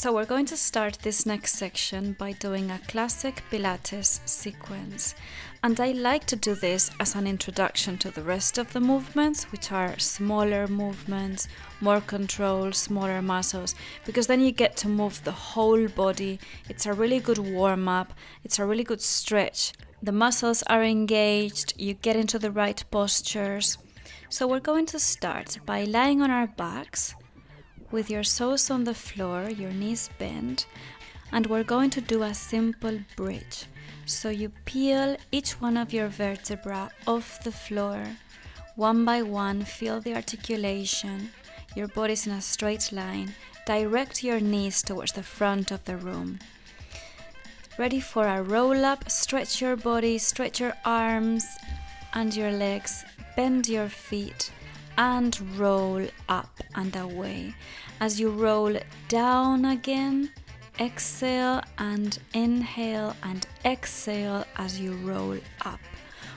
So we're going to start this next section by doing a classic Pilates sequence. And I like to do this as an introduction to the rest of the movements, which are smaller movements, more control, smaller muscles, because then you get to move the whole body. It's a really good warm-up. It's a really good stretch. The muscles are engaged. You get into the right postures. So we're going to start by lying on our backs with your toes on the floor, your knees bent, and we're going to do a simple bridge. So you peel each one of your vertebrae off the floor, one by one, feel the articulation, your body's in a straight line, direct your knees towards the front of the room. Ready for a roll up, stretch your body, stretch your arms and your legs, bend your feet, and roll up and away. As you roll down again, exhale and inhale and exhale as you roll up.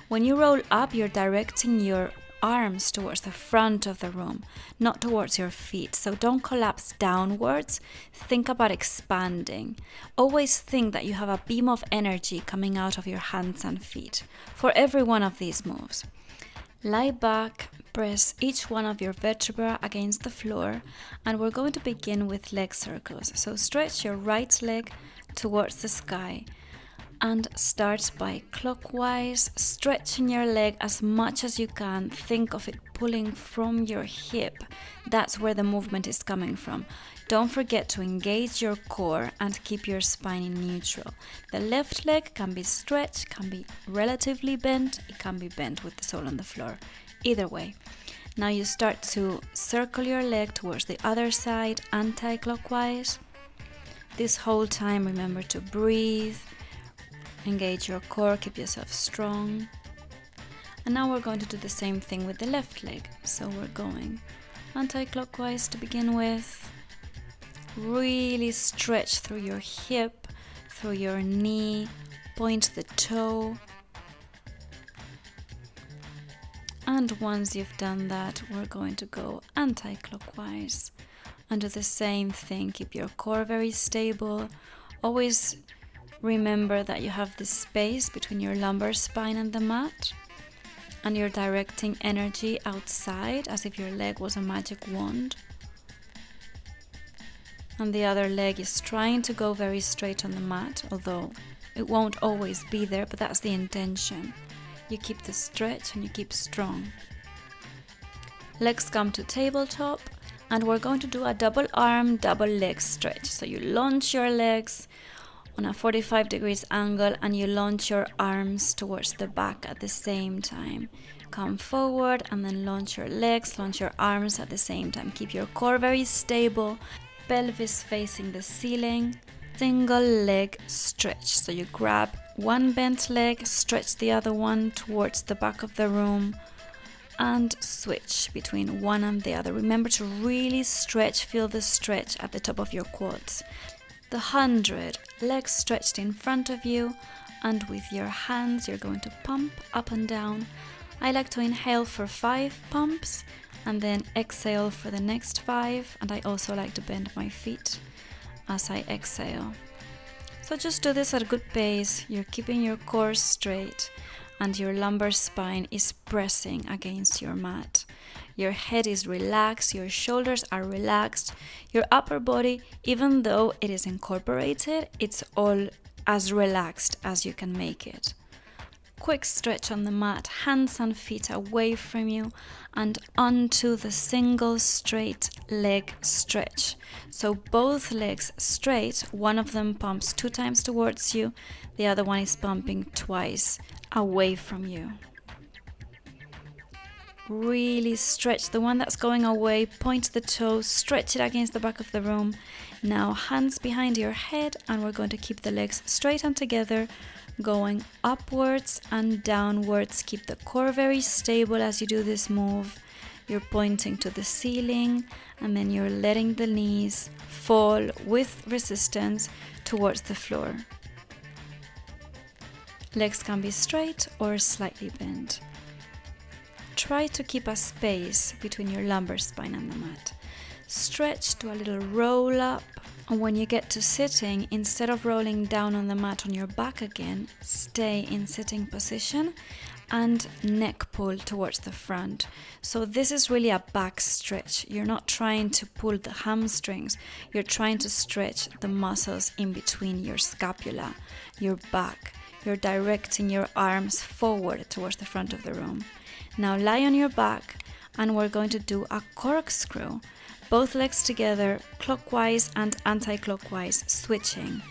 When you roll up, you're directing your arms towards the front of the room, not towards your feet. So don't collapse downwards. Think about expanding. Always think that you have a beam of energy coming out of your hands and feet for every one of these moves. Lie back, press each one of your vertebrae against the floor, and we're going to begin with leg circles. So stretch your right leg towards the sky and start by clockwise, stretching your leg as much as you can. Think of it pulling from your hip. That's where the movement is coming from. Don't forget to engage your core and keep your spine in neutral. The left leg can be stretched, can be relatively bent, it can be bent with the sole on the floor. Either way. Now you start to circle your leg towards the other side, anti-clockwise. This whole time, remember to breathe, engage your core, keep yourself strong. And now we're going to do the same thing with the left leg. So we're going anti-clockwise to begin with. Really stretch through your hip, through your knee, point the toe. And once you've done that, we're going to go anti-clockwise and do the same thing. Keep your core very stable. Always remember that you have this space between your lumbar spine and the mat, and you're directing energy outside as if your leg was a magic wand. And the other leg is trying to go very straight on the mat, although it won't always be there, but that's the intention. You keep the stretch and you keep strong. Legs come to tabletop, and we're going to do a double arm, double leg stretch. So you launch your legs on a 45 degrees angle and you launch your arms towards the back at the same time. Come forward and then launch your legs, launch your arms at the same time. Keep your core very stable, pelvis facing the ceiling. Single leg stretch. So you grab one bent leg, stretch the other one towards the back of the room, and switch between one and the other. Remember to really stretch, feel the stretch at the top of your quads. The 100, legs stretched in front of you, and with your hands you're going to pump up and down. I like to inhale for 5 pumps and then exhale for the next 5, and I also like to bend my feet as I exhale. So just do this at a good pace. You're keeping your core straight and your lumbar spine is pressing against your mat. Your head is relaxed, your shoulders are relaxed, your upper body, even though it is incorporated, it's all as relaxed as you can make it. Quick stretch on the mat, hands and feet away from you and onto the single straight leg stretch. So both legs straight, one of them pumps 2 times towards you, the other one is pumping twice away from you. Really stretch the one that's going away, point the toe, stretch it against the back of the room. Now hands behind your head, and we're going to keep the legs straight and together, going upwards and downwards. Keep the core very stable as you do this move. You're pointing to the ceiling, and then you're letting the knees fall with resistance towards the floor. Legs can be straight or slightly bent. Try to keep a space between your lumbar spine and the mat. Stretch, do a little roll up. And when you get to sitting, instead of rolling down on the mat on your back again, stay in sitting position and neck pull towards the front. So this is really a back stretch. You're not trying to pull the hamstrings, you're trying to stretch the muscles in between your scapula, your back. You're directing your arms forward towards the front of the room. Now lie on your back and we're going to do a corkscrew. Both legs together, clockwise and anti-clockwise, switching,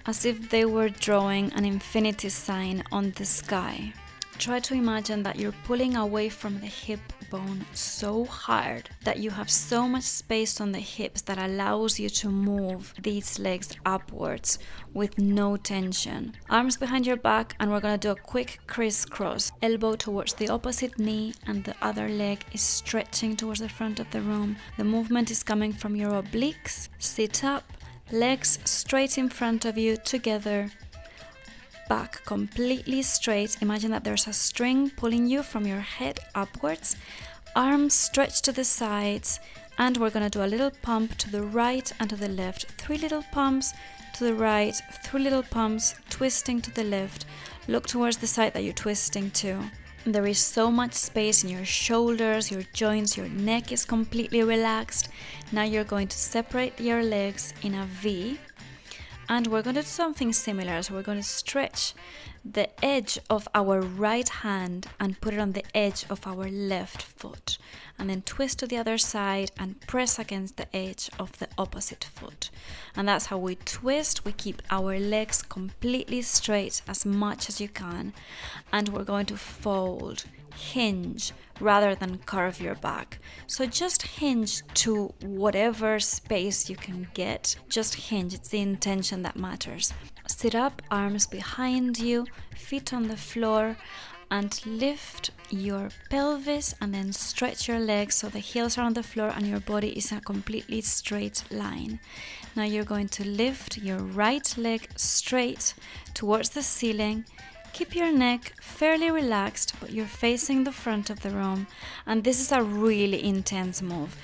as if they were drawing an infinity sign on the sky. Try to imagine that you're pulling away from the hip bone so hard that you have so much space on the hips that allows you to move these legs upwards with no tension. Arms behind your back, and we're going to do a quick crisscross. Elbow towards the opposite knee and the other leg is stretching towards the front of the room. The movement is coming from your obliques. Sit up, legs straight in front of you together. Back completely straight. Imagine that there's a string pulling you from your head upwards. Arms stretched to the sides, and we're going to do a little pump to the right and to the left. 3 little pumps to the right, 3 little pumps, twisting to the left. Look towards the side that you're twisting to. There is so much space in your shoulders, your joints, your neck is completely relaxed. Now you're going to separate your legs in a V. And we're going to do something similar. So we're going to stretch the edge of our right hand and put it on the edge of our left foot. And then twist to the other side and press against the edge of the opposite foot. And that's how we twist. We keep our legs completely straight as much as you can. And we're going to fold, hinge, rather than curve your back. So just hinge to whatever space you can get. Just hinge, it's the intention that matters. Sit up, arms behind you, feet on the floor, and lift your pelvis and then stretch your legs so the heels are on the floor and your body is in a completely straight line. Now you're going to lift your right leg straight towards the ceiling. Keep your neck fairly relaxed, but you're facing the front of the room, and this is a really intense move.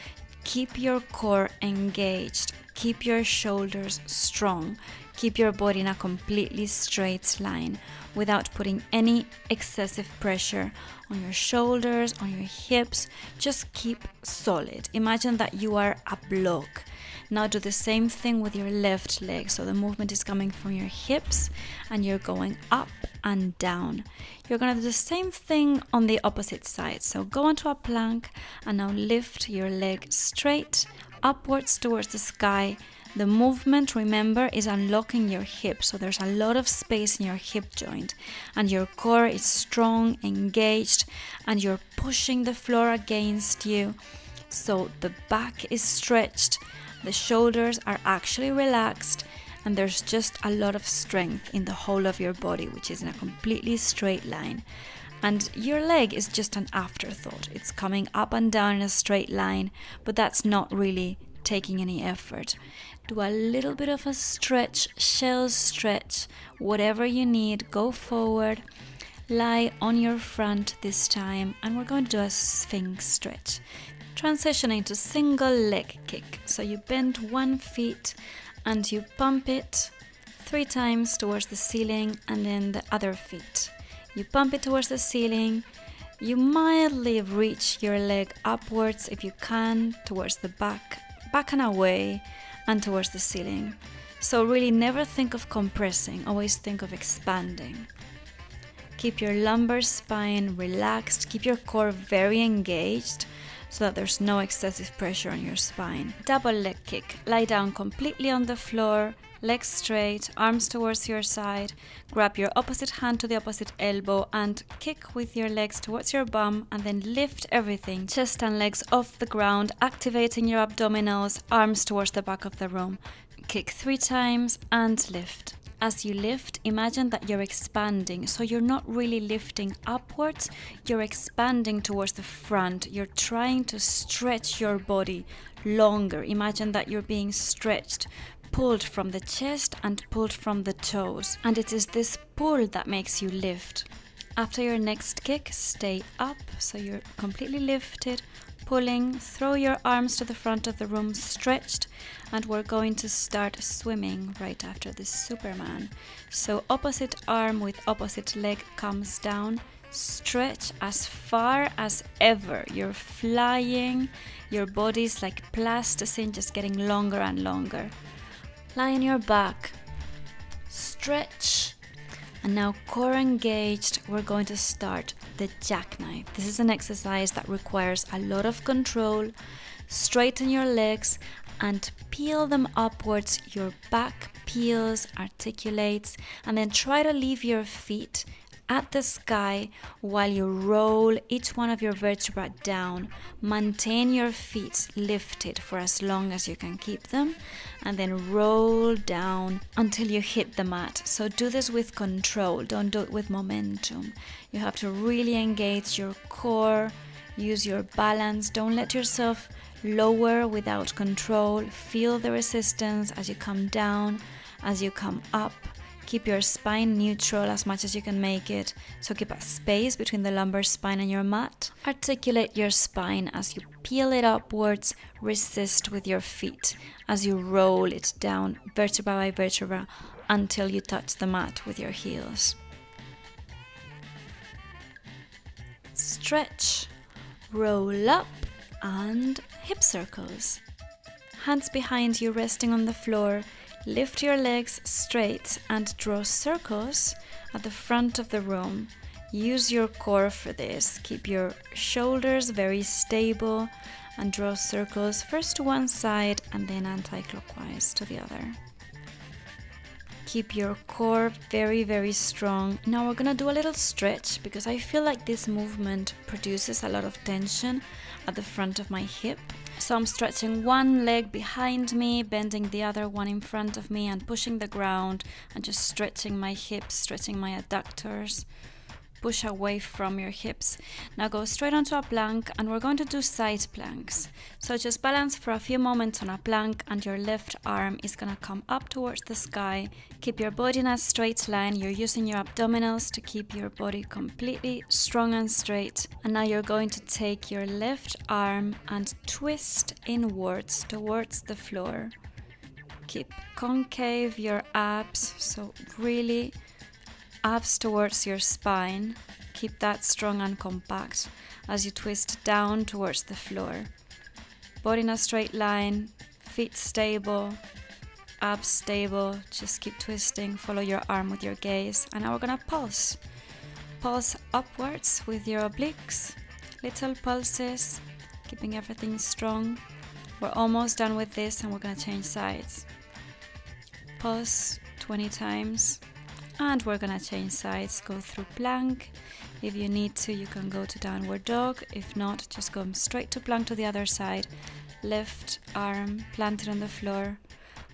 Keep your core engaged, keep your shoulders strong, keep your body in a completely straight line without putting any excessive pressure on your shoulders, on your hips. Just keep solid. Imagine that you are a block. Now do the same thing with your left leg. So the movement is coming from your hips and you're going up and down. You're going to do the same thing on the opposite side. So go onto a plank and now lift your leg straight upwards towards the sky. The movement, remember, is unlocking your hips. So there's a lot of space in your hip joint and your core is strong, engaged, and you're pushing the floor against you. So the back is stretched. The shoulders are actually relaxed and there's just a lot of strength in the whole of your body, which is in a completely straight line. And your leg is just an afterthought. It's coming up and down in a straight line, but that's not really taking any effort. Do a little bit of a stretch, shell stretch, whatever you need. Go forward, lie on your front this time, and we're going to do a sphinx stretch. Transitioning to single leg kick. So you bend one foot and you pump it 3 times towards the ceiling and then the other foot. You pump it towards the ceiling. You mildly reach your leg upwards if you can, towards the back and away, and towards the ceiling. So really never think of compressing, always think of expanding. Keep your lumbar spine relaxed, keep your core very engaged, so that there's no excessive pressure on your spine. Double leg kick. Lie down completely on the floor, legs straight, arms towards your side. Grab your opposite hand to the opposite elbow and kick with your legs towards your bum, and then lift everything, chest and legs off the ground, activating your abdominals, arms towards the back of the room. Kick 3 times and lift. As you lift, imagine that you're expanding. So you're not really lifting upwards, you're expanding towards the front. You're trying to stretch your body longer. Imagine that you're being stretched, pulled from the chest and pulled from the toes. And it is this pull that makes you lift. After your next kick, stay up, so you're completely lifted. pulling, throw your arms to the front of the room stretched, and we're going to start swimming right after this Superman. So opposite arm with opposite leg comes down, stretch as far as ever. You're flying, your body's like plasticine, just getting longer and longer. Lie on your back, stretch. And now core engaged, we're going to start the jackknife. This is an exercise that requires a lot of control. Straighten your legs and peel them upwards. Your back peels, articulates, and then try to leave your feet at the sky while you roll each one of your vertebrae down. Maintain your feet lifted for as long as you can keep them, and then roll down until you hit the mat. So do this with control, don't do it with momentum. You have to really engage your core, use your balance, don't let yourself lower without control. Feel the resistance as you come down, as you come up. Keep your spine neutral as much as you can make it. So keep a space between the lumbar spine and your mat. Articulate your spine as you peel it upwards. Resist with your feet as you roll it down vertebra by vertebra until you touch the mat with your heels. Stretch, roll up, and hip circles. Hands behind you resting on the floor. Lift your legs straight and draw circles at the front of the room. Use your core for this. Keep your shoulders very stable and draw circles first to one side and then anti-clockwise to the other. Keep your core very, very strong. Now we're gonna do a little stretch because I feel like this movement produces a lot of tension at the front of my hip. So I'm stretching one leg behind me, bending the other one in front of me and pushing the ground and just stretching my hips, stretching my adductors. Push away from your hips. Now go straight onto a plank and we're going to do side planks. So just balance for a few moments on a plank and your left arm is going to come up towards the sky. Keep your body in a straight line. You're using your abdominals to keep your body completely strong and straight. And now you're going to take your left arm and twist inwards towards the floor. Keep concave your abs, so really abs towards your spine. Keep that strong and compact as you twist down towards the floor. Body in a straight line, feet stable, abs stable. Just keep twisting. Follow your arm with your gaze. And now we're gonna pulse. Pulse upwards with your obliques. Little pulses, keeping everything strong. We're almost done with this and we're gonna change sides. Pulse 20 times. And we're gonna change sides, go through plank. If you need to, you can go to downward dog. If not, just go straight to plank to the other side. Left arm planted on the floor.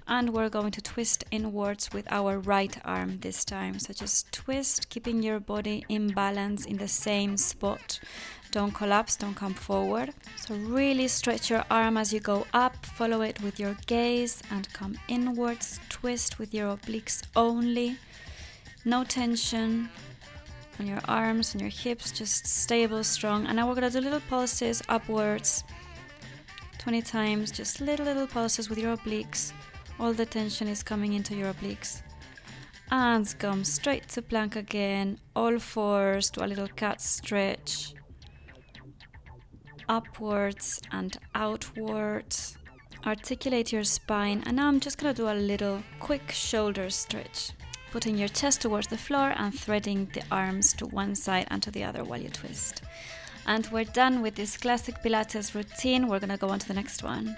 And we're going to twist inwards with our right arm this time. So just twist, keeping your body in balance in the same spot. Don't collapse, don't come forward. So really stretch your arm as you go up. Follow it with your gaze and come inwards. Twist with your obliques only. No tension on your arms and your hips, just stable, strong. And now we're gonna do little pulses upwards. 20 times, just little pulses with your obliques. All the tension is coming into your obliques. And come straight to plank again. All fours, do a little cat stretch. Upwards and outwards. Articulate your spine. And now I'm just gonna do a little quick shoulder stretch. Putting your chest towards the floor and threading the arms to one side and to the other while you twist. And we're done with this classic Pilates routine. We're gonna go on to the next one.